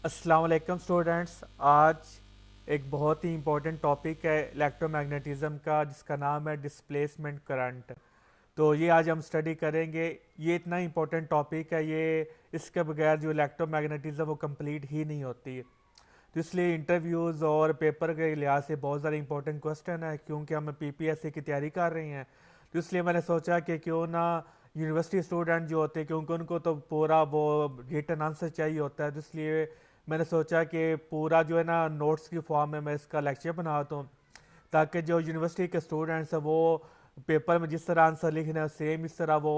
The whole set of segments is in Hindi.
अस्सलाम वालेकुम स्टूडेंट्स। आज एक बहुत ही इम्पोर्टेंट टॉपिक है इलेक्ट्रोमैग्नेटिज्म का, जिसका नाम है डिस्प्लेसमेंट करंट। तो ये आज हम स्टडी करेंगे। ये इतना इम्पोर्टेंट टॉपिक है, ये इसके बगैर जो इलेक्ट्रोमैग्नेटिज्म वो कंप्लीट ही नहीं होती। तो इसलिए इंटरव्यूज़ और पेपर के लिहाज से बहुत ज़्यादा इंपॉर्टेंट क्वेश्चन है, क्योंकि हम पीपीएससी की तैयारी कर रहे हैं। तो इसलिए मैंने सोचा कि क्यों ना यूनिवर्सिटी स्टूडेंट जो होते हैं, क्योंकि उनको तो पूरा वो रिटन आंसर चाहिए होता है। तो इसलिए मैंने सोचा कि पूरा जो है ना नोट्स की फॉर्म में मैं इसका लेक्चर बनाता हूँ, ताकि जो यूनिवर्सिटी के स्टूडेंट्स हैं वो पेपर में जिस तरह आंसर लिखना है सेम इस तरह वो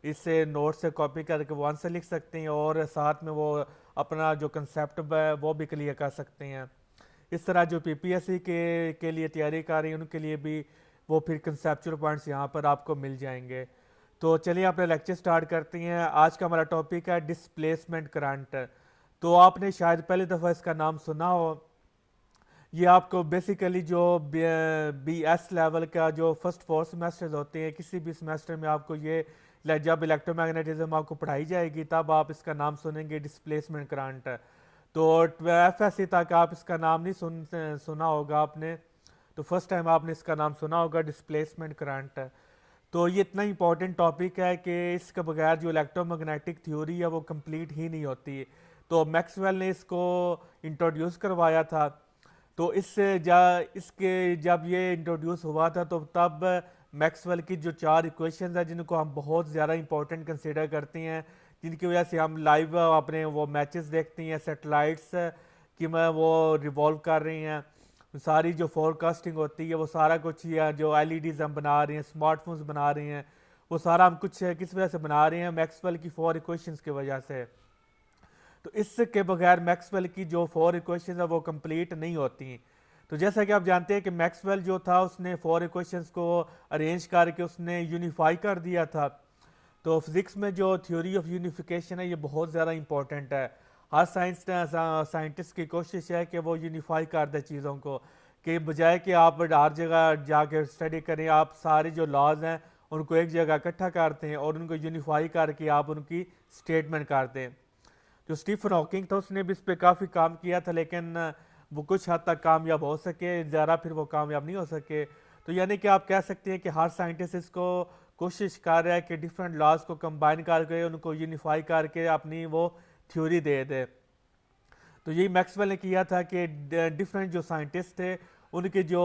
इससे नोट से कॉपी करके वो आंसर लिख सकते हैं, और साथ में वो अपना जो कंसेप्ट है वो भी क्लियर कर सकते हैं। इस तरह जो पीपीएससी के लिए तैयारी कर रही हैं उनके लिए भी वो फिर कंसेप्चुअल पॉइंट्स यहाँ पर आपको मिल जाएंगे। तो चलिए अपना लेक्चर स्टार्ट करते हैं। आज का हमारा टॉपिक है डिस्प्लेसमेंट करंट। तो आपने शायद पहली दफ़ा इसका नाम सुना हो। ये आपको बेसिकली जो बी एस लेवल का जो फर्स्ट फोर सेमेस्टर्स होते हैं, किसी भी सेमेस्टर में आपको ये जब इलेक्ट्रोमैग्नेटिज्म आपको पढ़ाई जाएगी तब आप इसका नाम सुनेंगे, डिस्प्लेसमेंट करंट। तो एफ एस सी तक आप इसका नाम नहीं सुना होगा आपने। तो फर्स्ट टाइम आपने इसका नाम सुना होगा, डिस्प्लेसमेंट करंट। तो ये इतना इंपॉर्टेंट टॉपिक है कि इसके बगैर जो इलेक्ट्रोमैग्नेटिक थ्योरी है वो कंप्लीट ही नहीं होती। तो मैक्सवेल ने इसको इंट्रोड्यूस करवाया था। तो इसके जब ये इंट्रोड्यूस हुआ था तो तब मैक्सवेल की जो चार इक्वेशंस हैं, जिनको हम बहुत ज़्यादा इंपॉर्टेंट कंसीडर करते हैं, जिनकी वजह से हम लाइव अपने वो मैचेस देखते हैं, सैटेलाइट्स की में वो रिवॉल्व कर रही हैं, सारी जो फोरकास्टिंग होती है वो सारा कुछ ही है, जो एलईडीज हम बना रहे हैं, स्मार्टफोन्स बना रहे हैं, वो सारा हम कुछ किस वजह से बना रहे हैं, मैक्सवेल की फोर इक्वेशंस की वजह से। तो इसके बगैर मैक्सवेल की जो फोर इक्वेशंस है वो कंप्लीट नहीं होती। तो जैसा कि आप जानते हैं कि मैक्सवेल जो था उसने फोर इक्वेशंस को अरेंज करके उसने यूनिफाई कर दिया था। तो फिजिक्स में जो थ्योरी ऑफ यूनिफिकेशन है ये बहुत ज़्यादा इंपॉर्टेंट है। हर साइंटिस्ट की कोशिश है कि वो यूनिफाई कर दे चीज़ों को, कि बजाय कि आप हर जगह जाके स्टडी करें, आप सारे जो लॉज हैं उनको एक जगह इकट्ठा करते हैं और उनको यूनिफाई करके आप उनकी स्टेटमेंट करते हैं। जो स्टीफन हॉकिंग था उसने भी इस पर काफ़ी काम किया था, लेकिन वो कुछ हद तक कामयाब हो सके, ज़्यादा फिर वो कामयाब नहीं हो सके। तो यानी कि आप कह सकते हैं कि हर साइंटिस्ट इसको कोशिश कर रहा है कि डिफरेंट लॉज को कंबाइन करके उनको यूनिफाई करके अपनी वो थ्योरी दे दे। तो यही मैक्सवेल ने किया था कि डिफरेंट जो साइंटिस्ट थे उनके जो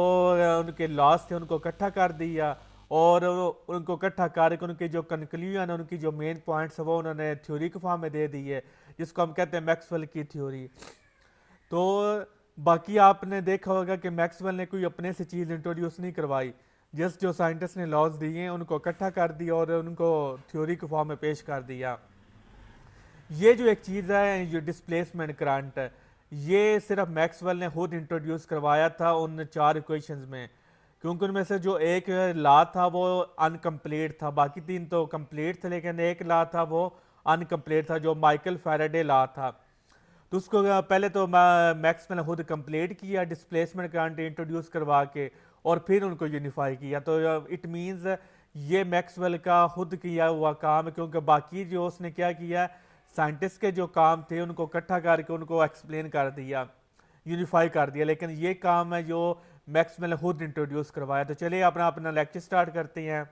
उनके लॉज थे उनको इकट्ठा कर दिया, और उनको इकट्ठा करके उनके जो कंक्लूजन है, उनकी जो मेन पॉइंट्स है वो उन्होंने थ्योरी के फॉर्म में दे दी है, जिसको हम कहते हैं मैक्सवेल की थ्योरी। तो बाकी आपने देखा होगा कि मैक्सवेल ने कोई अपने से चीज़ इंट्रोड्यूस नहीं करवाई, जस्ट जो साइंटिस्ट ने लॉज दिए हैं उनको इकट्ठा कर दिया और उनको थ्योरी के फॉर्म में पेश कर दिया। ये जो एक चीज़ है, जो डिस्प्लेसमेंट करंट है, ये सिर्फ मैक्सवेल ने खुद इंट्रोड्यूस करवाया था उन चार इक्वेशंस में, क्योंकि उनमें से जो एक लॉ था वो अनकम्प्लीट था, बाकी तीन तो कंप्लीट थे, लेकिन एक लॉ था वो अनकम्प्लीट था, जो माइकल फैराडे लॉ था। तो उसको पहले तो मैक्सवेल ने खुद कंप्लीट किया डिस्प्लेसमेंट करंट इंट्रोड्यूस करवा के, और फिर उनको यूनिफाई किया। तो इट मींस ये मैक्सवेल का खुद किया हुआ काम है, क्योंकि बाकी जो उसने क्या किया, साइंटिस्ट के जो काम थे उनको इकट्ठा करके उनको एक्सप्लेन कर दिया, यूनिफाई कर दिया, लेकिन ये काम है जो मैक्सवेल ने खुद इंट्रोड्यूस करवाया। तो चलिए अपना अपना लेक्चर स्टार्ट करते हैं।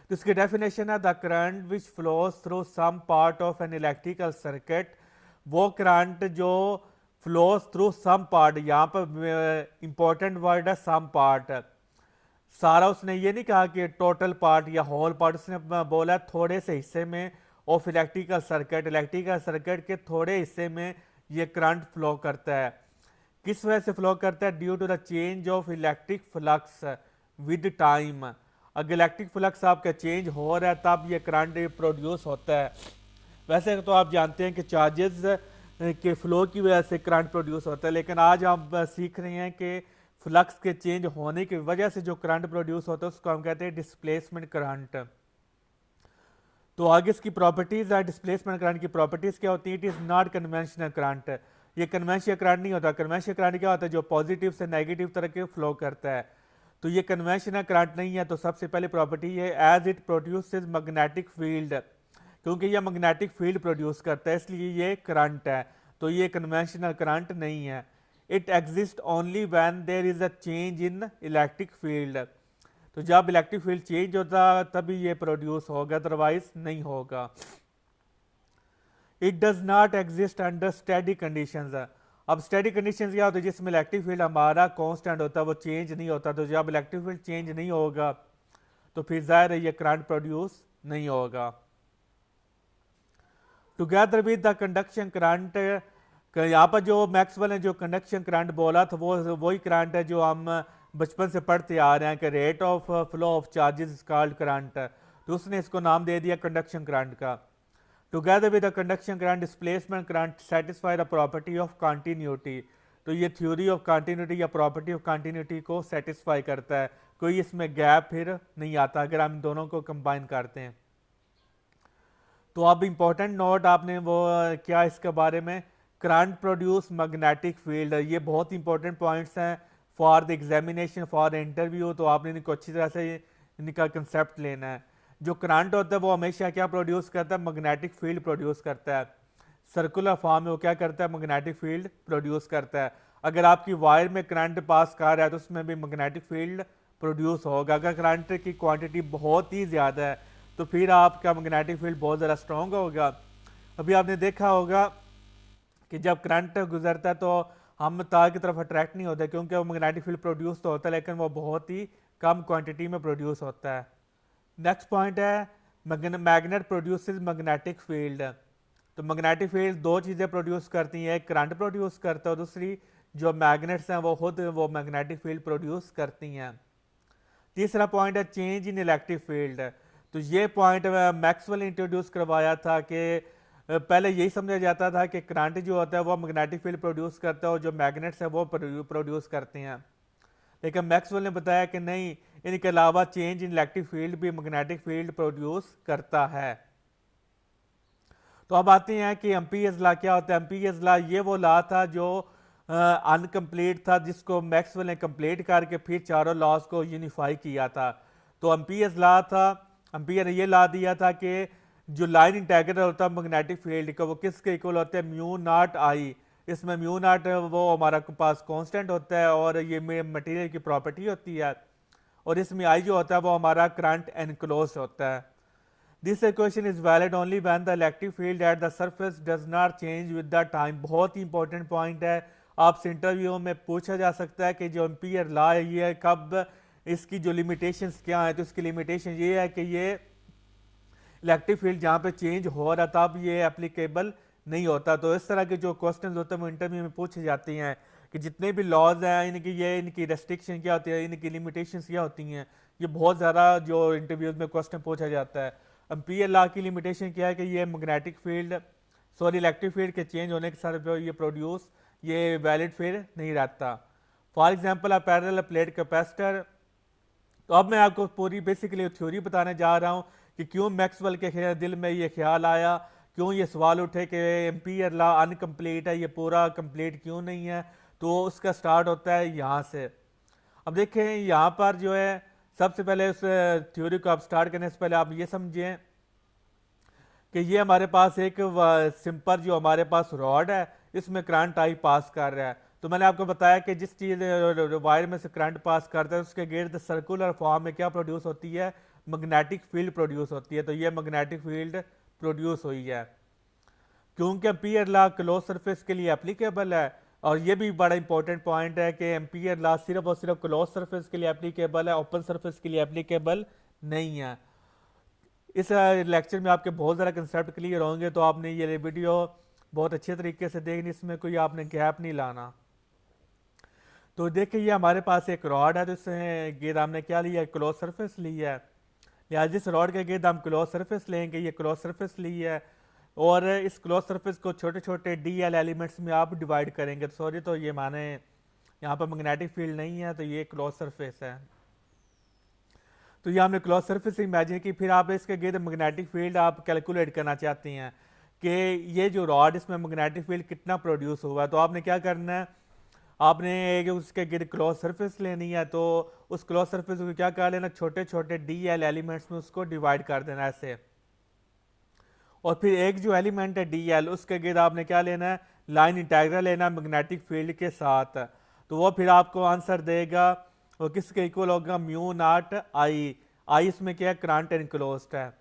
तो इसकी डेफिनेशन है the current which flows through some part of an electrical circuit. वो करंट जो फ्लोज थ्रू सम पार्ट, यहाँ पर इंपॉर्टेंट वर्ड है सम पार्ट। सारा उसने ये नहीं कहा कि टोटल पार्ट या होल पार्ट, उसने बोला थोड़े से हिस्से में ऑफ इलेक्ट्रिकल सर्किट के थोड़े हिस्से में ये करंट फ्लो करता है। किस वजह से फ्लो करता है? Due to the change of electric flux with time. अगर इलेक्ट्रिक फ्लक्स आपका चेंज हो रहा है तब ये करंट प्रोड्यूस होता है। वैसे तो आप जानते हैं कि चार्जेस के फ्लो की वजह से करंट प्रोड्यूस होता है, लेकिन आज हम सीख रहे हैं कि फ्लक्स के चेंज होने की वजह से जो करंट प्रोड्यूस होता है उसको हम कहते हैं डिस्प्लेसमेंट करंट। तो आगे इसकी प्रॉपर्टीज है, डिस्प्लेसमेंट करंट की प्रॉपर्टीज क्या होती है? It is not conventional current. ये कन्वेंशनल करंट नहीं होता। कन्वेंशनल करंट क्या होता है? जो पॉजिटिव से नेगेटिव तरह के फ्लो करता है। तो ये कन्वेंशनल करंट नहीं है। तो सबसे पहले प्रॉपर्टी है as it produces magnetic field, क्योंकि ये मैग्नेटिक फील्ड प्रोड्यूस करता है इसलिए ये करंट है। तो ये कन्वेंशनल करंट नहीं है। It exist only when there is a change in electric field, तो जब इलेक्ट्रिक फील्ड चेंज होता तभी ये प्रोड्यूस होगा, अदरवाइज नहीं होगा। It does not exist under steady conditions. अब स्टेडी कंडीशंस क्या होता है, जिसमें इलेक्ट्रिक फील्ड हमारा कांस्टेंट होता है, वो चेंज नहीं होता। तो जब इलेक्ट्रिक फील्ड चेंज नहीं होगा तो फिर जाहिर है ये करंट प्रोड्यूस नहीं होगा। Together with the conduction current, यहाँ पर जो मैक्सवेल ने जो कंडक्शन करंट बोला था वो वही करंट है जो हम बचपन से पढ़ते आ रहे हैं कि rate of flow of charges is called current, तो उसने इसको नाम दे दिया कंडक्शन करंट का। Together with the conduction current displacement current satisfy the property of continuity, तो ये थ्योरी ऑफ कंटिन्यूटी या प्रॉपर्टी ऑफ कंटिन्यूटी को सेटिस्फाई करता है, कोई इसमें गैप फिर नहीं आता अगर हम दोनों को कंबाइन करते हैं। तो अब इंपॉर्टेंट नोट आपने वो क्या इसके बारे में, करंट प्रोड्यूस मैग्नेटिक फील्ड, ये बहुत इंपॉर्टेंट पॉइंट्स हैं for the examination for interview, तो आपने इनको अच्छी तरह से इनका कंसेप्ट लेना है। जो करंट होता है वो हमेशा क्या प्रोड्यूस करता है, मैग्नेटिक फील्ड प्रोड्यूस करता है। सर्कुलर फॉर्म में वो क्या करता है, मैग्नेटिक फील्ड प्रोड्यूस करता है। अगर आपकी वायर में करंट पास कर रहा है तो उसमें भी मैग्नेटिक फील्ड प्रोड्यूस होगा। अगर करंट की क्वांटिटी बहुत ही ज़्यादा है तो फिर आपका मैग्नेटिक फील्ड बहुत ज़्यादा स्ट्रॉन्ग होगा। अभी आपने देखा होगा कि जब करंट गुजरता है तो हम तार की तरफ अट्रैक्ट नहीं होता, क्योंकि वो मैग्नेटिक फील्ड प्रोड्यूस तो होता है लेकिन वो बहुत ही कम क्वांटिटी में प्रोड्यूस होता है। नेक्स्ट पॉइंट है मैग्नेट प्रोड्यूसेस मैग्नेटिक फील्ड, तो मैग्नेटिक फील्ड दो चीज़ें प्रोड्यूस करती हैं, एक करंट प्रोड्यूस करता है और दूसरी जो मैग्नेट्स हैं वो खुद वो मैग्नेटिक फील्ड प्रोड्यूस करती हैं। तीसरा पॉइंट है चेंज इन इलेक्ट्रिक फील्ड, तो ये पॉइंट मैक्सवेल ने इंट्रोड्यूस करवाया था कि पहले यही समझा जाता था कि करंट जो होता है वो मैग्नेटिक फील्ड प्रोड्यूस करता है और जो मैग्नेट्स हैं वो प्रोड्यूस करते हैं, लेकिन मैक्सवेल ने बताया कि नहीं, इनके अलावा चेंज इन इलेक्ट्रिक फील्ड भी मैग्नेटिक फील्ड प्रोड्यूस करता है। तो अब आते हैं कि एम्पीयर्स लॉ क्या होता है। एम्पीयर्स लॉ ये वो लॉ था जो अनकम्प्लीट था, जिसको मैक्सवेल ने कंप्लीट करके फिर चारों लॉज को यूनिफाई किया था। तो एम्पीयर्स लॉ था, एम्पीयर ने ये लॉ दिया था कि जो लाइन इंटेग्रल होता है मैग्नेटिक फील्ड का वो किसके इक्वल होता है, म्यू नॉट आई। इसमें म्यू नॉट वो हमारा पास कांस्टेंट होता है और ये मटेरियल की प्रॉपर्टी होती है, और इसमें आई जो होता है वो हमारा करंट एनक्लोज्ड होता है। This equation is valid only when the electric field at the surface does not change with the time. बहुत ही इंपॉर्टेंट पॉइंट है, आपसे इंटरव्यू में पूछा जा सकता है कि जो एम्पीयर लॉ है ये कब, इसकी जो लिमिटेशंस क्या है, तो इसकी लिमिटेशन ये है कि ये इलेक्ट्रिक फील्ड जहाँ पे चेंज हो रहा तब ये एप्लीकेबल नहीं होता। तो इस तरह के जो क्वेश्चन होते हैं वो इंटरव्यू में पूछे जाते हैं कि जितने भी लॉज हैं इनकी रेस्ट्रिक्शन क्या होती है, इनकी लिमिटेशंस क्या होती हैं। ये बहुत ज़्यादा जो इंटरव्यूज में क्वेश्चन पूछा जाता है। एम्पीयर लॉ की लिमिटेशन क्या है कि ये मैग्नेटिक फील्ड इलेक्ट्रिक फील्ड के चेंज होने के साथ ये प्रोड्यूस ये वैलिड फिर नहीं रहता। For example a parallel plate capacitor. तो अब मैं आपको पूरी बेसिकली थ्योरी बताने जा रहा हूँ कि क्यों मैक्सवेल के दिल में ये ख्याल आया, क्यों ये सवाल उठे कि एम्पीयर लॉ अनकम्प्लीट है, ये पूरा कंप्लीट क्यों नहीं है। तो उसका स्टार्ट होता है यहाँ से। अब देखें यहाँ पर जो है सबसे पहले उस थ्योरी को आप स्टार्ट करने से पहले आप ये समझें कि ये हमारे पास एक सिंपल जो हमारे पास रॉड है, इसमें करंट आई पास कर रहा है। तो मैंने आपको बताया कि जिस चीज़ वायर में से करंट पास करता है उसके गिर्द सर्कुलर फॉर्म में क्या प्रोड्यूस होती है, मैग्नेटिक फील्ड प्रोड्यूस होती है। तो ये मैग्नेटिक फील्ड प्रोड्यूस हुई है क्योंकि एम्पीयर लॉ क्लोज सरफेस के लिए एप्लीकेबल है। और ये भी बड़ा इंपॉर्टेंट पॉइंट है कि एम्पीयर लॉ सिर्फ और सिर्फ क्लोज सरफेस के लिए एप्लीकेबल है, ओपन सरफेस के लिए एप्लीकेबल नहीं है। इस लेक्चर में आपके बहुत ज़्यादा कंसेप्ट क्लियर होंगे, तो आपने ये वीडियो बहुत अच्छे तरीके से देखनी, इसमें कोई आपने गैप नहीं लाना। तो देखिए ये हमारे पास एक रॉड है, तो इसमें गिर्द हमने क्या लिया है, क्लोज सरफेस ली है। लिहाजा जिस रॉड के गिर्द हम क्लोज सरफेस लेंगे, ये क्लोज सरफेस ली है, और इस क्लोज सरफेस को छोटे छोटे DL एलिमेंट्स में आप डिवाइड करेंगे। सॉरी, तो ये माने यहाँ पर मैग्नेटिक फील्ड नहीं है, तो ये क्लोज सरफेस है। तो ये हमने क्लोज सरफेस इमेजिन की। फिर आप इसके गिर्द मैग्नेटिक फील्ड आप कैलकुलेट करना चाहते हैं कि ये जो रॉड इसमें मैग्नेटिक फील्ड कितना प्रोड्यूस हुआ। तो आपने क्या करना है, आपने उसके गिर्द क्लोज सरफेस लेनी है, तो उस क्लोज सरफेस को क्या कर लेना, छोटे छोटे DL एलिमेंट्स में उसको डिवाइड कर देना ऐसे। और फिर एक जो एलिमेंट है DL, उसके गिर्द आपने क्या लेना है, लाइन इंटेग्रल लेना मैग्नेटिक फील्ड के साथ, तो वो फिर आपको आंसर देगा वो किसके इक्वल होगा, म्यू नॉट आई। आई इसमें क्या है, करंट एनक्लोज्ड है।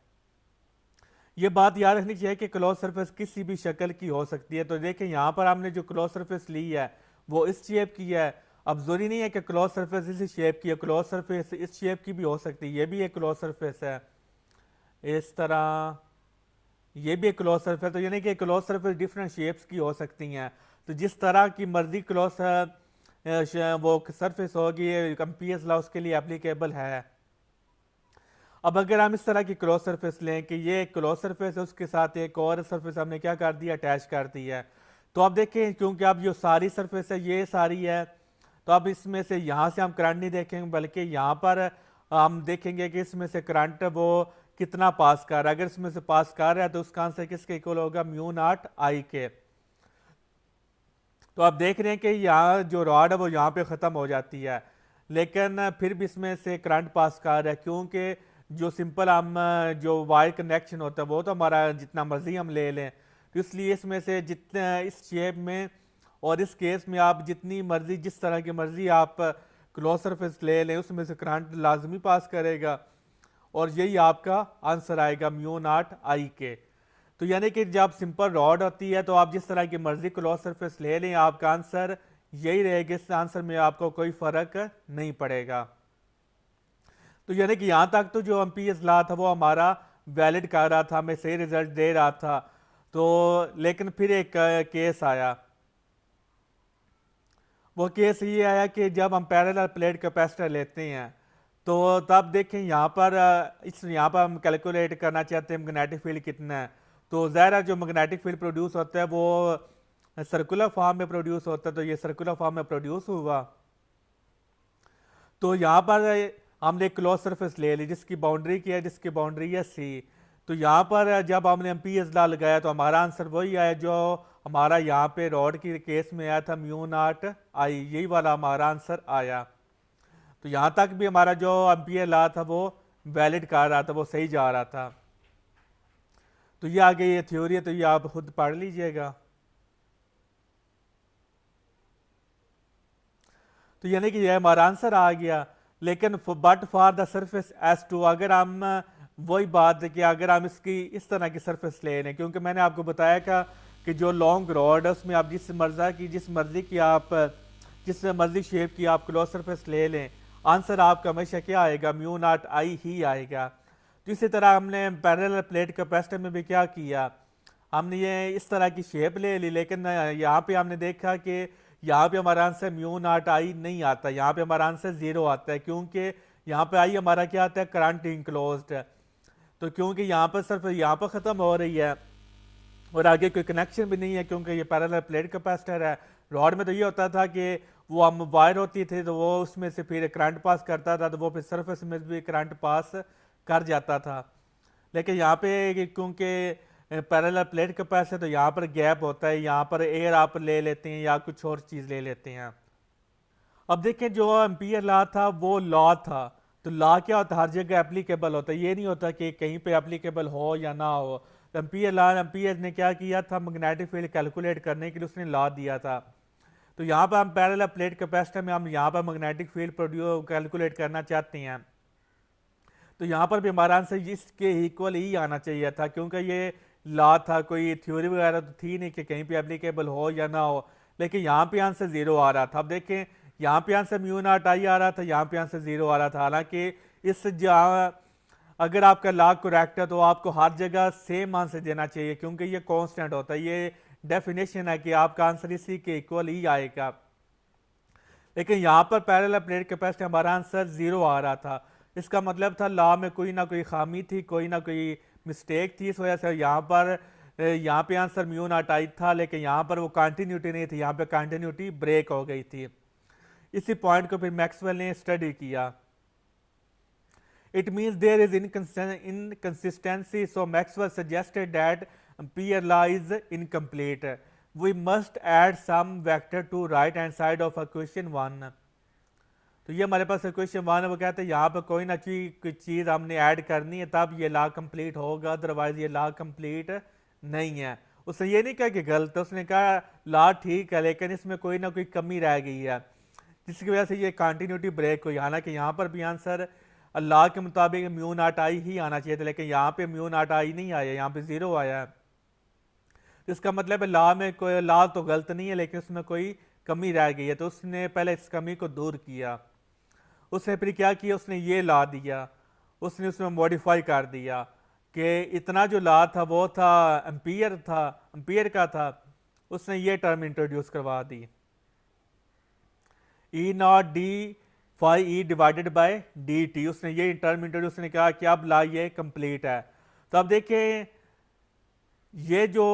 ये बात याद रखनी चाहिए कि क्लोज सरफेस किसी भी शक्ल की हो सकती है। तो देखें यहाँ पर हमने जो क्लोज सरफेस ली है वो इस शेप की है। अब जरूरी नहीं है कि क्लोज सरफेस इसी शेप की है, क्लोज सरफेस इस शेप की भी हो सकती है, ये भी एक क्लोज सरफेस है इस तरह, ये भी एक क्लोज सरफेस। तो यानी कि क्लोज सरफेस डिफरेंट शेप्स की हो सकती हैं। तो जिस तरह की मर्जी क्लोज वो सरफेस होगी, एम्पियर्स लॉ उसके लिए एप्लीकेबल है। अब अगर हम इस तरह की क्रॉस सरफेस लें कि ये एक क्रॉस सरफेस है, उसके साथ एक और सरफेस हमने क्या कर दिया, अटैच कर दी है। तो आप देखें क्योंकि अब जो सारी सरफेस है ये सारी है, तो अब इसमें से यहाँ से हम करंट नहीं देखेंगे बल्कि यहाँ पर हम देखेंगे कि इसमें से करंट वो कितना पास कर रहा है। अगर इसमें से पास कर रहा है तो उसका आंसर किसके इक्वल होगा, म्यू नॉट आई के। तो आप देख रहे हैं कि यहाँ जो रॉड है वो यहाँ पे ख़त्म हो जाती है, लेकिन फिर भी इसमें से करंट पास कर रहा है, क्योंकि जो सिंपल हम जो वायर कनेक्शन होता है वो तो हमारा जितना मर्जी हम ले लें। तो इसलिए इसमें से जितने इस शेप में और इस केस में आप जितनी मर्जी जिस तरह की मर्जी आप क्लोज सरफेस ले लें उसमें से करंट लाजमी पास करेगा, और यही आपका आंसर आएगा म्यू नॉट आई के। तो यानी कि जब सिंपल रॉड होती है तो आप जिस तरह की मर्जी क्लोज सरफेस ले लें आपका आंसर यही रहेगा, इस आंसर में आपको कोई फर्क नहीं पड़ेगा। तो यानी कि यहां तक तो जो एम्पियर्स लॉ था वो हमारा वैलिड कर रहा था, हमें सही रिजल्ट दे रहा था। तो लेकिन फिर एक केस आया, वो केस ये आया कि जब हम पैरेलल प्लेट कैपेसिटर लेते हैं तो तब देखें यहाँ पर यहाँ पर हम कैलकुलेट करना चाहते हैं मैग्नेटिक फील्ड कितना है। तो ज़ाहिर है जो मैग्नेटिक फील्ड प्रोड्यूस होता है वो सर्कुलर फॉर्म में प्रोड्यूस होता है, तो ये सर्कुलर फॉर्म में प्रोड्यूस हुआ। तो यहाँ पर हमने क्लोज सरफेस ले ली जिसकी बाउंड्री की है, जिसकी बाउंड्री है सी। तो यहाँ पर जब हमने एम्पियर्स लॉ लगाया तो हमारा आंसर वही आया जो हमारा यहाँ पे रॉड की केस में आया था, म्यू नॉट आई, यही वाला हमारा आंसर आया। तो यहाँ तक भी हमारा जो एम्पियर लॉ था वो वैलिड कर रहा था, वो सही जा रहा था। तो ये आगे ये थ्योरी है, तो ये आप खुद पढ़ लीजिएगा। तो यानी कि ये हमारा आंसर आ गया। लेकिन but for the surface S two, अगर हम वही बात है कि अगर हम इसकी इस तरह की सरफेस ले लें, क्योंकि मैंने आपको बताया था कि जो लॉन्ग रॉड है उसमें आप जिस मर्जी की आप जिस मर्जी शेप की आप क्लोज सरफेस ले लें, आंसर आपका हमेशा क्या आएगा, म्यू नॉट आई ही आएगा। तो इसी तरह हमने पैरेलल प्लेट कैपेसिटर में भी क्या किया, हमने ये इस तरह की शेप ले ली, लेकिन यहाँ पे हमने देखा कि यहाँ पे हमारा आंसर म्यू नॉट आई नहीं आता, यहाँ पे हमारा आंसर जीरो आता है, क्योंकि यहाँ पे आई हमारा क्या आता है, करंट इंक्लोज्ड है। तो क्योंकि यहाँ पर सिर्फ यहाँ पर ख़त्म हो रही है और आगे कोई कनेक्शन भी नहीं है, क्योंकि ये पैरेलल प्लेट कैपेसिटर है। रॉड में तो ये होता था कि वो हम वायर होती थी तो वो उसमें से फिर करंट पास करता था, तो वो फिर सरफेस में भी करंट पास कर जाता था। लेकिन यहाँ पे क्योंकि पैरेलल प्लेट कैपेसिटर तो यहाँ पर गैप होता है, यहाँ पर एयर आप ले लेते हैं या कुछ और चीज़ ले लेते हैं। अब देखें जो एम्पियर लॉ था वो लॉ था, तो लॉ क्या होता है, हर जगह एप्लीकेबल होता है, ये नहीं होता कि कहीं पे एप्लीकेबल हो या ना हो। तो एम्पियर ने क्या किया था, मैग्नेटिक फील्ड कैलकुलेट करने के लिए उसने लॉ दिया था। तो यहाँ पर हम पैरेलल प्लेट कैपेसिटर में हम यहाँ पर मैग्नेटिक फील्ड प्रोड्यूस कैलकुलेट करना चाहते हैं, तो यहाँ पर भी हमारा आंसर इसके इक्वल ही आना चाहिए था, क्योंकि ये लॉ था, कोई थ्योरी वगैरह तो थी नहीं कि कहीं पे एप्लीकेबल हो या ना हो। लेकिन यहाँ पे आंसर जीरो आ रहा था। अब देखें यहाँ पे आंसर म्यू नॉट आई आ रहा था, यहाँ पे आंसर जीरो आ रहा था। हालांकि इस जहाँ अगर आपका लॉ करेक्ट है तो आपको हर जगह सेम आंसर देना चाहिए, क्योंकि ये कांस्टेंट होता है, ये डेफिनेशन है कि आपका आंसर इसी के इक्वल ही आएगा। लेकिन यहाँ पर पैरेलल प्लेट कैपेसिटर हमारा आंसर जीरो आ रहा था, इसका मतलब था लॉ में कोई ना कोई खामी थी, कोई ना कोई मिस्टेक थी, इस वजह से यहाँ पे आंसर म्यू नॉट आई था। लेकिन यहाँ पर वो कंटिन्यूटी नहीं थी, यहाँ पे कंटिन्यूटी ब्रेक हो गई थी। इसी पॉइंट को फिर मैक्सवेल ने स्टडी किया। It means there is inconsistency, so Maxwell suggested that Ampere law is incomplete, we must add some vector to right hand side of equation 1। तो ये हमारे पास इक्वेशन 1 है, वो कहते हैं यहाँ पर कोई ना कोई चीज़ हमने ऐड करनी है तब ये लॉ कंप्लीट होगा, अदरवाइज ये लॉ कंप्लीट नहीं है। उसने ये नहीं कहा कि गलत है, उसने कहा ला ठीक है लेकिन इसमें कोई ना कोई कमी रह गई है जिसकी वजह से ये कंटिन्यूटी ब्रेक हुई। हालांकि यहाँ पर भी आंसर अल्लाह के मुताबिक म्यू नॉट आई ही आना चाहिए था, लेकिन यहाँ पे म्यू नॉट आई नहीं आया, यहाँ पे जीरो आया है। इसका मतलब है ला में कोई, ला तो गलत नहीं है लेकिन उसमें कोई कमी रह गई है, तो उसने पहले इस कमी को दूर किया। उसने फिर क्या किया, उसने ये ला दिया, उसने उसमें मॉडिफाई कर दिया कि इतना जो ला था वो था एम्पियर था, एम्पियर का था, उसने ये टर्म इंट्रोड्यूस करवा दी, E naught D phi E divided by D T. उसने ये टर्म इंट्रोड्यूस ने कहा कि अब ला ये कंप्लीट है। तो अब देखें ये जो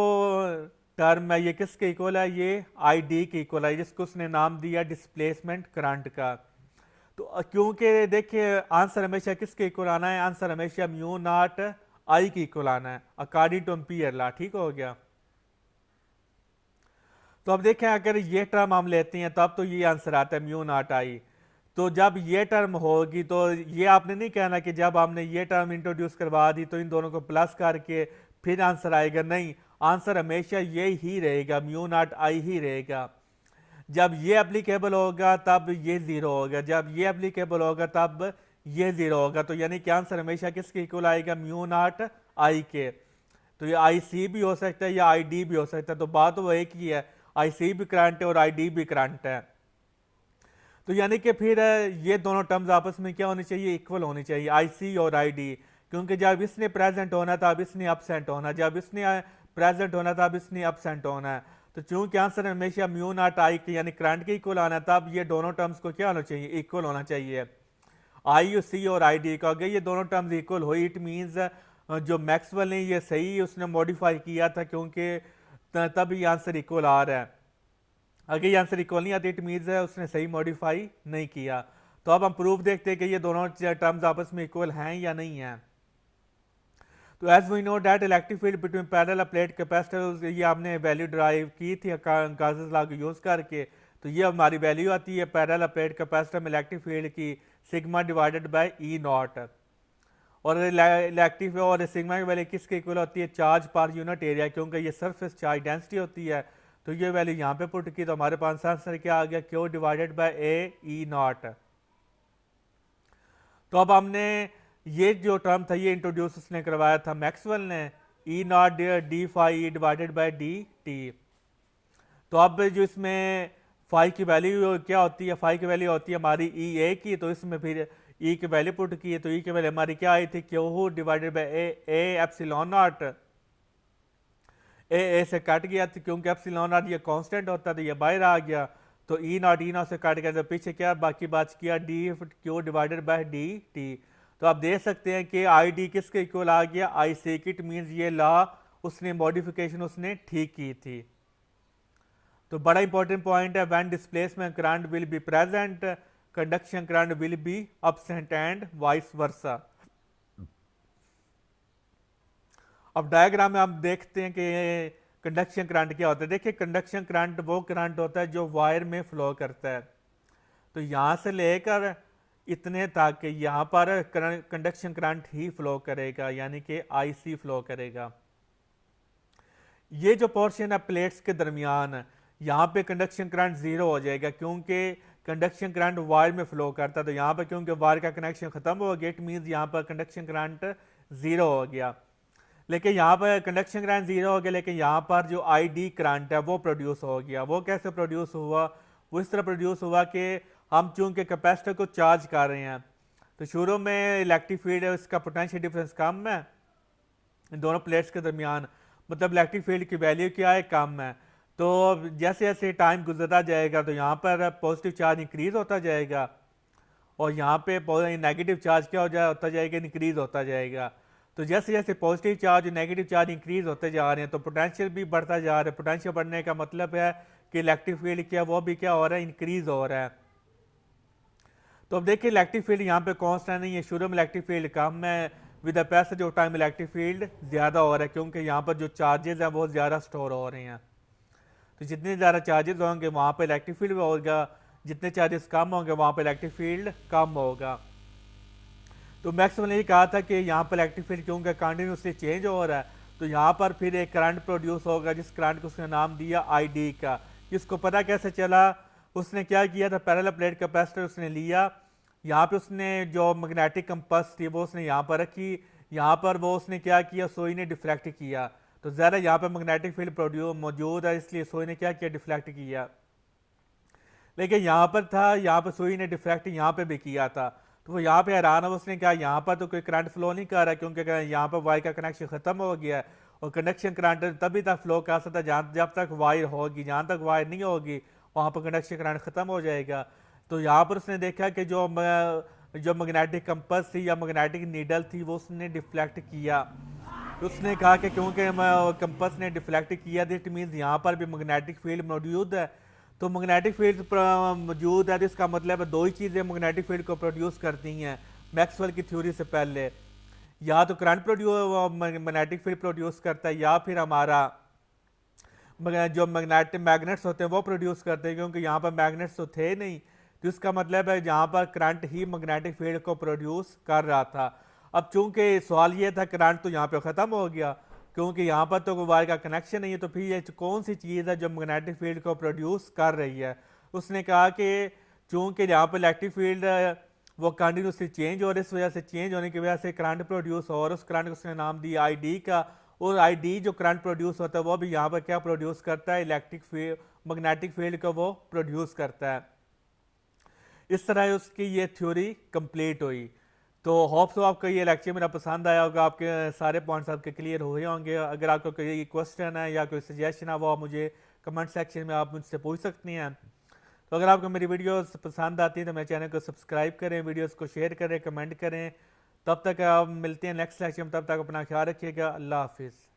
टर्म है ये किसके इक्वल है, ये आई डी के इक्वल है, जिसको उसने नाम दिया डिस्प्लेसमेंट करंट का। तो क्योंकि देखिए आंसर हमेशा किसके इक्वल आना है, आंसर हमेशा म्यू नॉट आई के इक्वल आना है अकॉर्डिंग टू एम्पियर लॉ। ठीक हो गया। तो अब देखें अगर ये टर्म हम लेते हैं तब तो ये आंसर आता है म्यू नॉट आई। तो जब ये टर्म होगी तो ये आपने नहीं कहना कि जब आपने ये टर्म इंट्रोड्यूस करवा दी तो इन दोनों को प्लस करके फिर आंसर आएगा, नहीं, आंसर हमेशा ये ही रहेगा, म्यू नॉट आई ही रहेगा। जब ये एप्लीकेबल होगा तब ये जीरो होगा, जब ये एप्लीकेबल होगा तब ये जीरो होगा। तो यानी कि आंसर हमेशा किसके इक्वल आएगा, म्यू नॉट आई के। तो ये आई सी भी हो सकता है या आई डी भी हो सकता है, तो बात वो एक ही है, आई सी भी करंट है और आई डी भी करंट है। तो यानी कि फिर ये दोनों टर्म्स आपस में क्या होनी चाहिए, इक्वल होनी चाहिए, आई सी और आई डी। क्योंकि जब इसने प्रेजेंट होना था अब इसने अपसेंट होना, जब इसने प्रेजेंट होना था अब इसने अपसेंट होना है। तो चूंकि आंसर हमेशा म्यू नॉट आई के यानी करंट के इक्वल आना है, तब ये दोनों टर्म्स को क्या होना चाहिए, इक्वल होना चाहिए। आई सी और आई डी का अगर ये दोनों टर्म्स इक्वल हुई इट मीन्स जो मैक्सवेल ने ये सही उसने मॉडिफाई किया था, क्योंकि तब ये आंसर इक्वल आ रहा है। अगर ये आंसर इक्वल नहीं आती इट मीन्स है उसने सही मॉडिफाई नहीं किया। तो अब हम प्रूफ देखते हैं कि ये दोनों टर्म्स आपस में इक्वल हैं या नहीं है। तो as we know that electric field between parallel plate capacitor, ये आपने वैल्यू ड्राइव की थी गाउस लॉ को यूज करके। तो ये हमारी वैल्यू आती है पैरेलल प्लेट कैपेसिटर में इलेक्ट्रिक फील्ड की sigma divided by E not. और इलेक्ट्रिक और सिग्मा की वैल्यू किसके इक्वल होती है, चार्ज पर यूनिट एरिया, क्योंकि ये सरफेस चार्ज डेंसिटी होती है। तो ये वैल्यू यहाँ पे पुट की तो हमारे पास आंसर क्या आ गया, Q divided by A E not. तो अब हमने ये जो टर्म था ये इंट्रोड्यूस उसने करवाया था मैक्सवेल ने, E naught D phi E divided by D T. तो अब जो इसमें फाई की वैल्यू क्या होती है, फाई की वैल्यू होती है हमारी ई ए की, तो इसमें फिर ई की वैल्यू पुट की है। तो ई की वैल्यू हमारी क्या आई थी, Q divided by A epsilon naught. A से कट गया था क्योंकि एप्सिलॉन नॉट ये कांस्टेंट होता था, ये बाहर आ गया। तो ई नॉट से कट गया, तो पीछे क्या बाकी बात किया, D Q divided by D T. तो आप देख सकते हैं कि आई डी किसके इक्वल आ गया, आई सी की। इट मीन्स ये लॉ उसने मॉडिफिकेशन उसने ठीक की थी। तो बड़ा इंपॉर्टेंट पॉइंट है, when displacement current will be present conduction current will be absent and vice versa. अब डायग्राम में हम देखते हैं कि कंडक्शन करंट क्या होता है। देखिए कंडक्शन करंट वो करंट होता है जो वायर में फ्लो करता है। तो यहां से लेकर इतने तक यहां पर कंडक्शन करंट ही फ्लो करेगा, यानी कि आईसी फ्लो करेगा। ये जो पोर्शन है प्लेट्स के दरमियान, यहां पे कंडक्शन करंट जीरो हो जाएगा क्योंकि कंडक्शन करंट वायर में फ्लो करता है। तो यहां पर क्योंकि वायर का कनेक्शन खत्म हो गया इट मीन्स यहां पर कंडक्शन करंट जीरो हो गया। लेकिन यहाँ पर कंडक्शन करंट जीरो हो गया, लेकिन यहाँ पर जो आई डी करंट है वो प्रोड्यूस हो गया। वो कैसे प्रोड्यूस हुआ, वो इस तरह प्रोड्यूस हुआ कि हम चूंकि कैपेसिटर को चार्ज कर रहे हैं, तो शुरू में इलेक्ट्रिक फील्ड है उसका पोटेंशियल डिफरेंस कम है इन दोनों प्लेट्स के दरमियान, मतलब इलेक्ट्रिक फील्ड की वैल्यू क्या है, कम है। तो जैसे जैसे टाइम गुजरता जाएगा तो यहाँ पर पॉजिटिव चार्ज इंक्रीज होता जाएगा और यहाँ पे नेगेटिव चार्ज क्या होता जाएगा, इंक्रीज होता जाएगा। तो जैसे जैसे पॉजिटिव चार्ज और नेगेटिव चार्ज इंक्रीज होते जा रहे हैं तो पोटेंशियल भी बढ़ता जा रहा है। पोटेंशियल बढ़ने का मतलब है कि इलेक्ट्रिक फील्ड क्या वो भी क्या हो रहा है, इंक्रीज हो रहा है। तो अब देखिए इलेक्ट्रिक फील्ड यहाँ पे कांस्टेंट नहीं है, शुरू में इलेक्ट्रिक फील्ड कम है, with the passage of time electric field ज्यादा हो रहा है क्योंकि यहाँ पर जो चार्जेस हैं वो ज्यादा स्टोर हो रहे हैं। तो जितने ज्यादा चार्जेस होंगे वहां पर इलेक्ट्रिक फील्ड होगा, जितने चार्जेस कम होंगे वहां पर इलेक्ट्रिक फील्ड कम होगा। तो मैक्सवेल ने कहा था कि यहाँ पर इलेक्ट्रिक फील्ड क्योंकि कंटिन्यूसली चेंज हो रहा है तो यहाँ पर फिर एक करंट प्रोड्यूस होगा, जिस करंट को उसने नाम दिया ID का। इसको पता कैसे चला? उसने क्या किया था, पैरेलल प्लेट कैपेसिटर उसने लिया, यहाँ पे उसने जो मैग्नेटिक कंपास थी वो उसने यहाँ पर रखी, यहाँ पर वो उसने क्या किया, सुई ने डिफ्लेक्ट किया। तो ज़रा यहाँ पे मैग्नेटिक फील्ड प्रोड्यूस मौजूद है, इसलिए सुई ने क्या किया, डिफ्लेक्ट किया। लेकिन यहाँ पर था, यहाँ पर सुई ने डिफ्लेक्ट यहाँ पे भी किया था। तो वो यहाँ पे हैरान है, उसने कहा यहाँ पर तो कोई करंट फ्लो नहीं कर रहा, क्योंकि यहाँ पर वायर का कनेक्शन खत्म हो गया है, और कंडक्शन करंट तभी तक फ्लो कर सकता है जब तक वायर होगी, जहाँ तक वायर नहीं होगी वहाँ पर कंडक्शन करंट खत्म हो जाएगा। तो यहाँ पर उसने देखा कि जो मैग्नेटिक कंपस थी या मैग्नेटिक नीडल थी वो उसने डिफ्लेक्ट किया। तो उसने कहा कि क्योंकि कंपस ने डिफ्लेक्ट किया, दिट मीन्स यहाँ पर भी मैग्नेटिक फील्ड मौजूद है। तो मैग्नेटिक फील्ड मौजूद है तो इसका मतलब है दो ही चीज़ें मैग्नेटिक फील्ड को प्रोड्यूस करती हैं मैक्सवेल की थ्योरी से पहले, या तो current produce magnetic field produce करता है, या फिर हमारा जो मैग्नेट्स होते हैं वो प्रोड्यूस करते हैं, क्योंकि यहाँ पर मैग्नेट्स तो थे नहीं। तो इसका मतलब है यहाँ पर करंट ही मैग्नेटिक फील्ड को प्रोड्यूस कर रहा था। अब चूंकि सवाल ये था करंट तो यहाँ पे ख़त्म हो गया, क्योंकि यहाँ पर तो वायर का कनेक्शन नहीं है, तो फिर ये कौन सी चीज़ है जो मैग्नेटिक फील्ड को प्रोड्यूस कर रही है? उसने कहा कि चूंकि यहाँ पर इलेक्ट्रिक फील्ड वो कंटिन्यूसली चेंज हो रही है, इस वजह से चेंज होने की वजह से करंट प्रोड्यूस हो, और उस करंट को उसने नाम दिया ID का। और ID जो करंट प्रोड्यूस होता है वो भी यहाँ पर क्या प्रोड्यूस करता है, इलेक्ट्रिक फील्ड मैग्नेटिक फील्ड को वो प्रोड्यूस करता है। इस तरह उसकी ये थ्योरी कंप्लीट हुई। तो होप सो आपको ये लेक्चर मेरा पसंद आया होगा, आपके सारे पॉइंट्स आपके क्लियर हुए होंगे। अगर आपको कोई क्वेश्चन है या कोई सजेशन है वो आप मुझे कमेंट सेक्शन में आप मुझसे पूछ सकती हैं। तो अगर आपको मेरी वीडियोस पसंद आती है तो मेरे चैनल को सब्सक्राइब करें, वीडियोस को शेयर करें, कमेंट करें। तब तक आप मिलते हैं नेक्स्ट लेक्चर में, तब तक अपना ख्याल रखिएगा। अल्लाह हाफिज़।